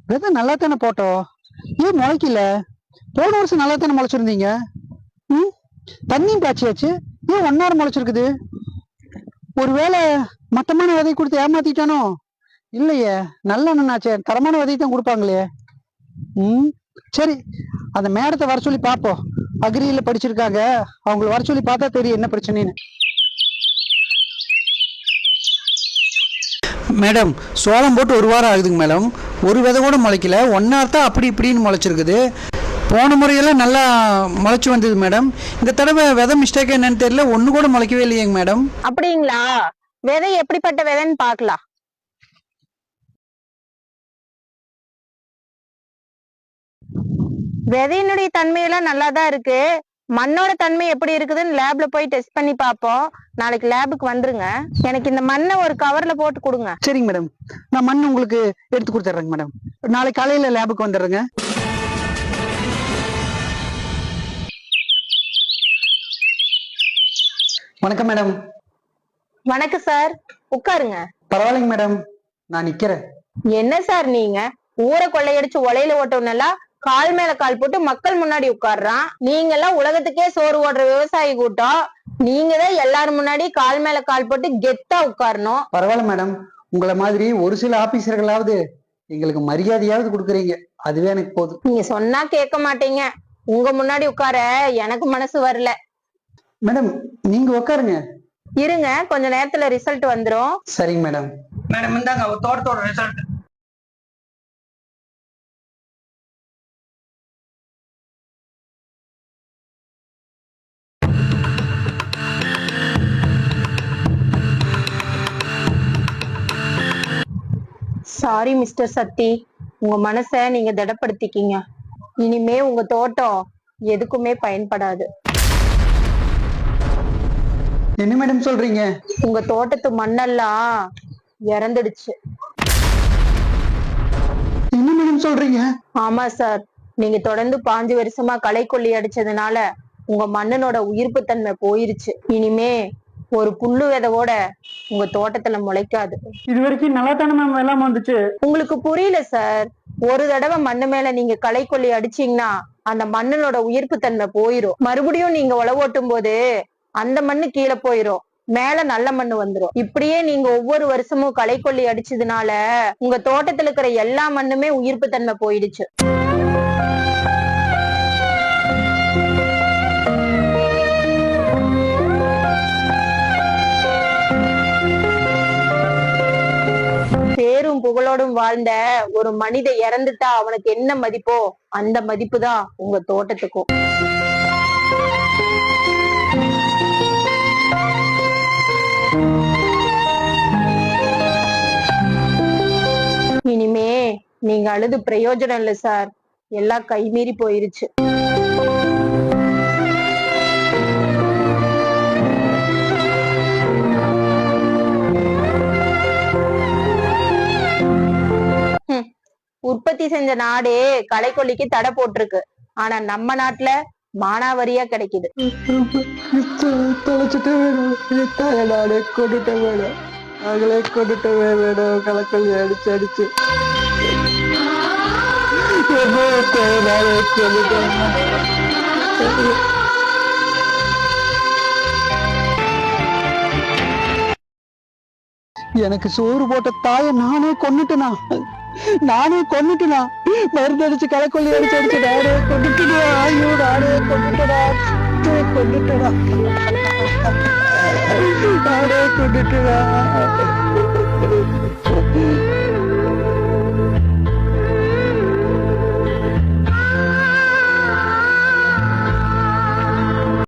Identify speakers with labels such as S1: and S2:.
S1: விதை நல்லா தானே போட்டோம், ஏன் முளைக்கல? போன வருஷம் நல்லா தானே முளைச்சிருந்தீங்க. ம் தண்ணியும் பாய்ச்சியாச்சு, ஏன் ஒன்னாரம் முளைச்சிருக்குது? ஒருவேளை மட்டமான விதை கொடுத்து ஏமாத்திட்டானோ? இல்லையே, நல்ல அண்ணனாச்சே, தரமான விதை தான் கொடுப்பாங்களே. ம் சரி, அந்த மேடத்தை வர சொல்லி பார்ப்போம். அக்ரியில படிச்சிருக்காங்க, அவங்களை வர சொல்லி பார்த்தா தெரியும் என்ன பிரச்சனைன்னு. மேடம், சோளம் போட்டு ஒரு வாரம் ஆகுதுங்க மேடம். ஒரு விதை கூட முளைக்கல, ஒன்னார்த்தான் அப்படி இப்படின்னு முளைச்சிருக்குது. போன முறையெல்லாம் நல்லா முளைச்சி வந்தது மேடம். இந்த தடவை விதை மிஸ்டேக் என்னன்னு தெரியல, ஒண்ணு கூட முளைக்கவே இல்லையேங்க மேடம்.
S2: அப்படிங்களா? விதை எப்படிப்பட்ட விதைன்னு பாக்கலாம். விதையினுடைய தன்மையெல்லாம் நல்லாதான் இருக்கு. மண்ணோட தன்மை எப்படி இருக்குதுன்னு லேப்ல போய் டெஸ்ட் பண்ணி பார்ப்போம். நாளைக்கு லேபுக்கு வந்துருங்க. எனக்கு இந்த மண்ணை ஒரு கவர்ல போட்டு கொடுங்க.
S1: சரிங்க மேடம், நான் மண் உங்களுக்கு எடுத்து கொடுத்துட்றேங்க மேடம். நாளைக்கு காலையில லேபுக்கு வந்துடுறேங்க. வணக்கம் மேடம்.
S2: வணக்கம் சார், உட்காருங்க.
S1: பரவாயில்லைங்க மேடம், நான் நிக்கிறேன்.
S2: என்ன சார் நீங்க ஊரை கொள்ளையடிச்சு ஒலையில ஓட்டவனெல்லாம் கால் மேல கால் போட்டு மக்கள் முன்னாடி உட்கார்றான். நீங்க எல்லாம் உலகத்துக்கே சோறு ஓடுற விவசாயி கூட்டம். நீங்க தான் எல்லாரும் முன்னாடி கால் மேல கால் போட்டு கெத்தா உட்காரணும்.
S1: பரவாயில்ல மேடம், உங்களை மாதிரி ஒரு சில ஆபீசர்களாவது எங்களுக்கு மரியாதையாவது கொடுக்குறீங்க, அதுவே எனக்கு போதும்.
S2: நீங்க சொன்னா கேட்க மாட்டீங்க. உங்க முன்னாடி உட்கார எனக்கு மனசு வரல.
S1: மேடம், நீங்க உட்காருங்க.
S2: இருங்க, கொஞ்ச நேரத்துல ரிசல்ட் வந்துரும்.
S1: சரிங்க மேடம். மேடம் இந்தாங்க தோட்டத்தோட ரிசல்ட்.
S2: சாரி மிஸ்டர் சக்தி, உங்க மனச நீங்க திடப்படுத்திக்கீங்க. இனிமே உங்க தோட்டம் எதுக்குமே பயன்படாது.
S1: என்ன மேடம் சொல்றீங்க?
S2: உங்க தோட்டத்து மண்ணெல்லாம் இறந்துடுச்சு.
S1: என்ன மேடம் சொல்றீங்க?
S2: ஆமா சார், நீங்க தொடர்ந்து 5 வருஷமா களை கொல்லி அடிச்சதுனால உங்க மண்ணனோட உயிர்ப்பு தன்மை போயிருச்சு. இனிமே ஒரு புல்லு விதைவோட உங்க தோட்டத்துல முளைக்காது.
S1: இது வரைக்கும் நல்லா தானே மேம் எல்லாம் வந்துச்சு.
S2: உங்களுக்கு புரியல சார். ஒரு தடவை மண்ணு மேல நீங்க களை கொல்லி அடிச்சீங்கன்னா அந்த மண்ணனோட உயிர்ப்பு தன்மை போயிரும். மறுபடியும் நீங்க உழவோட்டும் போது அந்த மண்ணு கீழே போயிரும், மேல நல்ல மண்ணு வந்துரும். இப்படியே நீங்க ஒவ்வொரு வருஷமும் களை கொல்லி அடிச்சதுனால உங்க தோட்டத்துல இருக்கிற எல்லா மண்ணுமே உயிர்ப்பு தன்மை போயிடுச்சு. பேரும் புகழோடும் வாழ்ந்த ஒரு மனித இறந்துட்டா அவனுக்கு என்ன மதிப்போ அந்த மதிப்பு தான் உங்க தோட்டத்துக்கும். இனிமே நீங்க அழுது பிரயோஜனம் இல்லை சார், எல்லாம் கைமீறி போயிருச்சு. உற்பத்தி செஞ்ச நாடே களைக்கொல்லிக்கு தடை போட்டிருக்கு. ஆனா நம்ம நாட்டுல மானாவரியா கிடைக்குது.
S1: நாடே கொண்டுட்ட வேணும், அவங்களே கொண்டுட்ட வேணும். களைக்கொல்லி அடிச்சு அடிச்சு எனக்கு சோறு போட்ட தாயை நானே கொன்னுட்டேனா? மருந்து அடிச்சு களைக்கொல்லி அடிச்சு அடிச்சு நானே கொண்டுட்டா. ஐயோ, நானே கொண்டுட்டா.